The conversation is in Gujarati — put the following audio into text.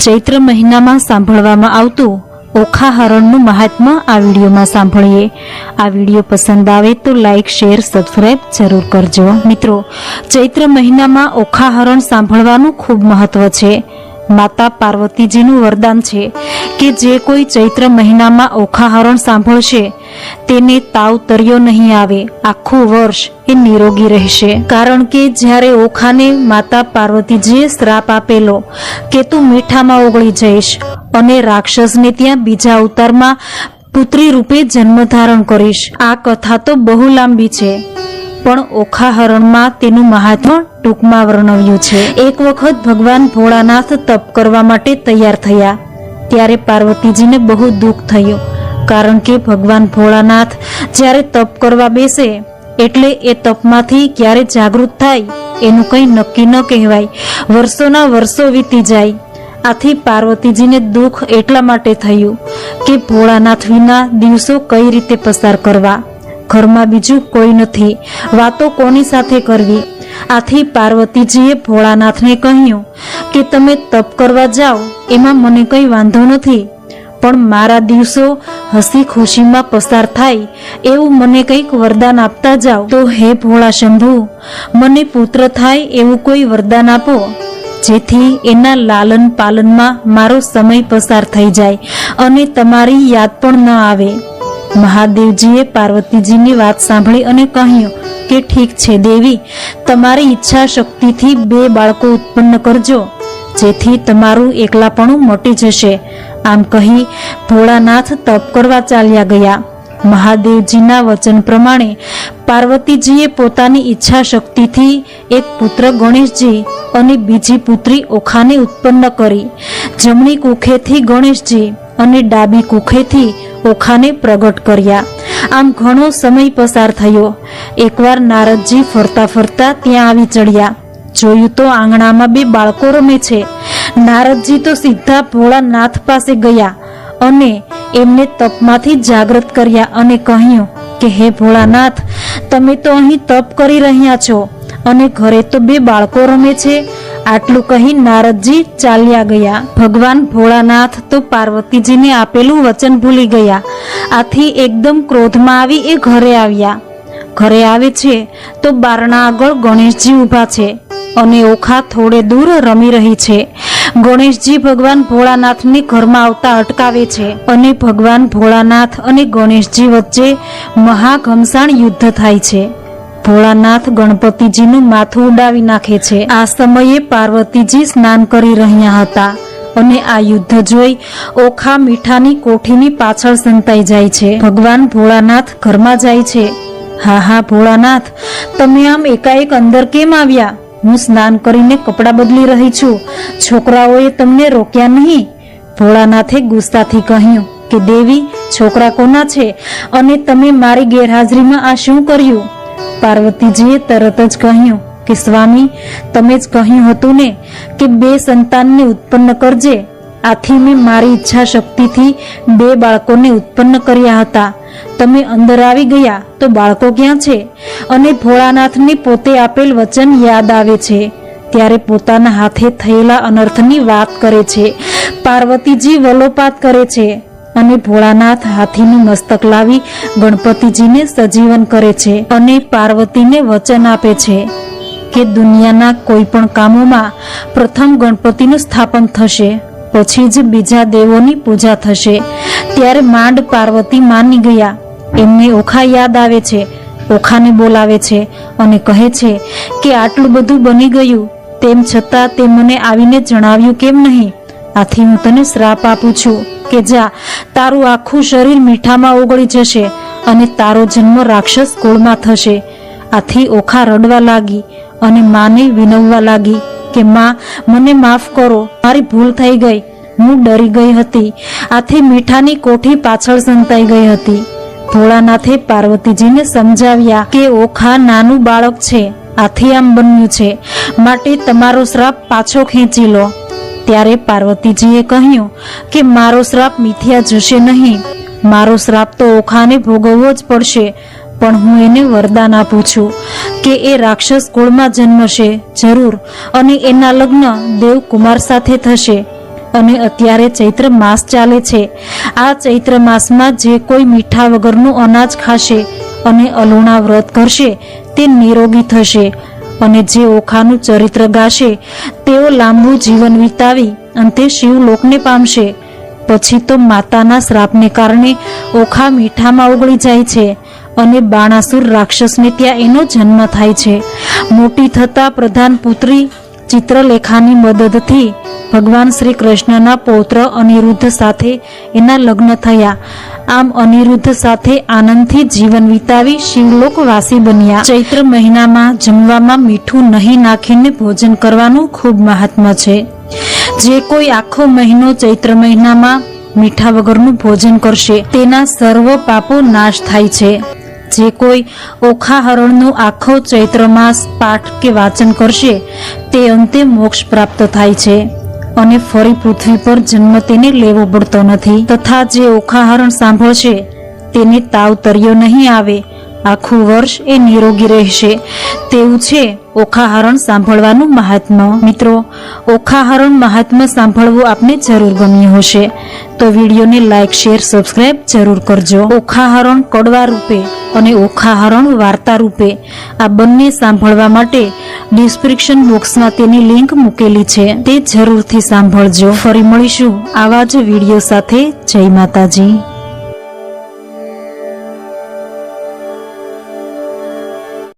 ચૈત્ર મહિનામાં સાંભળવામાં આવતું ઓખા હરણનું મહાત્મ્ય આ વિડીયોમાં સાંભળીએ। આ વિડીયો પસંદ આવે તો લાઈક, શેર, સબસ્ક્રાઇબ જરૂર કરજો। મિત્રો, ચૈત્ર મહિનામાં ઓખા હરણ સાંભળવાનું ખૂબ મહત્વ છે। માતા પાર્વતીજીનું વરદાન છે કે જે કોઈ ચૈત્ર મહિનામાં ઓખા હરણ સાંભળશે તેને તાવ તર્યો નહીં આવે, આખું વર્ષ એ નિરોગી રહેશે। કારણ કે જ્યારે ઓખાને માતા પાર્વતીજીએ શ્રાપ આપેલો કે તું મીઠામાં ઓગળી જઈશ અને રાક્ષસને ત્યાં બીજા અવતારમાં પુત્રી રૂપે જન્મ ધારણ કરીશ। આ કથા તો બહુ લાંબી છે, પણ ઓખા હરણમાં તેનું મહાત્મ્ય ટૂંકમાં વર્ણવ્યું છે। એક વખત ભગવાન ભોળાનાથ તપ કરવા માટે તૈયાર થયા ત્યારે પાર્વતીજીને બહુ દુઃખ થયું, કારણ કે ભગવાન ભોળાનાથ જ્યારે તપ કરવા બેસે એટલે એ તપમાંથી ક્યારે જાગૃત થાય એનું કંઈ નક્કી ન કહેવાય। વર્ષોના વર્ષો વીતી જાય। આથી પાર્વતીજીને દુઃખ એટલા માટે થયું કે ભોળાનાથ વિના દિવસો કઈ રીતે પસાર કરવા, ઘરમાં બીજું કોઈ નથી, વાતો કોની સાથે કરવી। આથી પાર્વતીજીએ ભોળાનાથને કહ્યું કે તમે તપ કરવા જાઓ એમાં મને કંઈ વાંધો નથી, પણ મારા દિવસો હસી ખુશીમાં પસાર થાય એવું મને કંઈક વરદાન આપતા જાઓ। તો હે ભોળા શંભુ, મને પુત્ર થાય એવું કોઈ વરદાન આપો જેથી એના લાલન પાલનમાં મારો સમય પસાર થઈ જાય અને તમારી યાદ પણ ન આવે। મહાદેવજીએ પાર્વતીજીની વાત સાંભળી અને કહ્યું કે ઠીક છે દેવી, તમારી ઈચ્છા શક્તિથી 2 બાળકો ઉત્પન્ન કરજો જેથી તમારું એકલાપણું મટી જશે। આમ કહી ભોળાનાથ તપ કરવા ચાલ્યા ગયા। મહાદેવજીના વચન પ્રમાણે પાર્વતીજીએ પોતાની ઈચ્છા શક્તિથી એક પુત્ર ગણેશજી અને બીજી પુત્રી ઓખાને ઉત્પન્ન કરી। જમણી કુખેથી ગણેશજી અને ડાબી કુખેથી ઓખાને પ્રગટ કર્યા। આમ ઘણો સમય પસાર થયો। એકવાર નારદજી ફરતા ફરતા ત્યાં આવી ચડ્યા। જોયું તો આંગણામાં 2 બાળકો રમે છે। નારદજી તો સીધા ભોળાનાથ પાસે ગયા અને એમને તપમાંથી જાગૃત કર્યા અને કહ્યું કે હે ભોળાનાથ, તમે તો અહીં તપ કરી રહ્યા છો અને ઘરે તો 2 બાળકો રમે છે। આટલું કહી નારદજી ચાલ્યા ગયા। ભગવાન ભોળાનાથ તો પાર્વતીજીને આપેલું વચન ભૂલી ગયા। આથી એકદમ ક્રોધમાં આવી એ ઘરે આવ્યા। ઘરે આવે છે તો બારણા આગળ ગણેશજી ઊભા છે અને ઓખા થોડે દૂર રમી રહી છે। ગણેશજી ભગવાન ભોળાનાથને ઘરમાં આવતા અટકાવે છે અને ભગવાન ભોળાનાથ અને ગણેશજી વચ્ચે મહાઘમસાણ યુદ્ધ થાય છે। ભોળાનાથ ગણપતિજીનું માથું ઉડાવી નાખે છે। આ સમયે પાર્વતીજી સ્નાન કરી રહ્યા હતા અને આ યુદ્ધ જોઈ ઓખા મીઠાની કોઠીની પાછળ સંતાઈ જાય છે। ભગવાન ભોળાનાથ ઘરમાં જાય છે। હા ભોળાનાથ, તમે આમ એકાએક અંદર કેમ આવ્યા? હું સ્નાન કરીને કપડાં બદલી રહી છું, છોકરાઓએ તમને રોક્યા નહીં? ભોળાનાથે ગુસ્સાથી કહ્યું કે દેવી, છોકરા કોના છે અને તમે મારી ગેરહાજરીમાં આ શું કર્યું? પાર્વતીજીએ તરત જ કહ્યું કે સ્વામી, તમે જ કહ્યું હતું ને કે 2 સંતાનને ઉત્પન્ન કરજે। આથી મેં મારી ઈચ્છા શક્તિથી 2 બાળકોને ઉત્પન્ન કર્યા હતા। તમે અંદર આવી ગયા તો બાળકો ક્યાં છે? અને ભોળાનાથને પોતે આપેલ વચન યાદ આવે છે ત્યારે પોતાના હાથે થયેલા અનર્થની વાત કરે છે। પાર્વતીજી વલોપાત કરે છે અને ભોળાનાથ હાથીનું મસ્તક લાવી ગણપતિજીને સજીવન કરે છે અને પાર્વતીને વચન આપે છે કે દુનિયાના કોઈ પણ કામોમાં પ્રથમ ગણપતિનું સ્થાપન થશે, પછી જ બીજા દેવોની પૂજા થશે। ત્યારે માંડ પાર્વતી માની ગયા। એમને ઓખા યાદ આવે છે, ઓખાને બોલાવે છે અને કહે છે કે આટલું બધું બની ગયું તેમ છતાં તે મને આવીને જણાવ્યું કેમ નહીં? આથી હું તને શ્રાપ આપું છું કે જા, તારું આખું શરીર મીઠામાં ઓગળી જશે અને તારો જન્મ રાક્ષસ કુળમાં થશે। આથી ઓખા રડવા લાગી અને માને વિનવવા લાગી કે માં, મને માફ કરો, મારી ભૂલ થઈ ગઈ, હું ડરી ગઈ હતી। આથી મીઠાની કોઠી પાછળ સંતાઈ ગઈ હતી। ભોળાનાથે પાર્વતીજીને સમજાવ્યા કે ઓખા નાનું બાળક છે, આથી આમ બન્યું છે, માટે તમારો શ્રાપ પાછો ખેંચી લો। ત્યારે પાર્વતીજીએ કહ્યું કે મારો શ્રાપ મિથ્યા જશે નહીં, મારો શ્રાપ તો ઓખાને ભોગવવો જ પડશે, પણ હું એને વરદાન આપું છું કે એ રાક્ષસ કુળમાં જન્મશે જરૂર અને એના લગ્ન દેવકુમાર સાથે થશે। અને અત્યારે ચૈત્ર માસ ચાલે છે। આ ચૈત્ર માસમાં જે કોઈ મીઠા વગરનું અનાજ ખાશે અને અલુણા વ્રત કરશે તે નિરોગી થશે અને જે ઓખાનું ચરિત્ર ગાશે તેઓ લાંબુ જીવન વિતાવી અંતે શિવલોકને પામશે। પછી તો માતાના શ્રાપને કારણે ઓખા મીઠામાં ઓગળી જાય છે અને બાણાસુર રાક્ષસને ત્યાં એનો જન્મ થાય છે। મોટી થતા પ્રધાન પુત્રી ચિત્રલેખાની મદદથી ભગવાન શ્રી કૃષ્ણના પૌત્ર અનિરુદ્ધ સાથે એના લગ્ન થયા। આમ અનિરુદ્ધ સાથે આનંદથી જીવન વિતાવી શિવલોક વાસી બન્યા। ચૈત્ર મહિનામાં જમવામાં મીઠું નહીં નાખીને ભોજન કરવાનું ખૂબ મહાત્મ્ય છે। જે કોઈ આખો મહિનો ચૈત્ર મહિનામાં મીઠા વગરનું ભોજન કરશે તેના સર્વ પાપો નાશ થાય છે। જે કોઈ ઓખા હરણનો આખો ચૈત્ર માસ પાઠ કે વાંચન કરશે તે અંતે મોક્ષ પ્રાપ્ત થાય છે અને ફરી પૃથ્વી પર જન્મ તેને લેવો પડતો નથી। તથા જે ઓખા હરણ સાંભળશે તેને તાવ તર્યો નહીં આવે, આખું વર્ષ એ નિરોગી રહેશે। તેવું છે ઓખા હરણ સાંભળવાનું મહાત્મ્ય। મિત્રો, ઓખા હરણ મહાત્મ્ય સાંભળવું આપને જરૂર ગમ્યું હશે તો વિડીયોને લાઈક, શેર, સબસ્ક્રાઇબ જરૂર કરજો। ઓખા હરણ કડવા રૂપે અને ઓખા હરણ વાર્તા રૂપે આ બંને સાંભળવા માટે ડિસ્ક્રિપ્શન બોક્સમાં તેની લિંક મૂકેલી છે, તે જરૂરથી સાંભળજો। ફરી મળીશું આવા જ વિડીયો સાથે। જય માતાજી।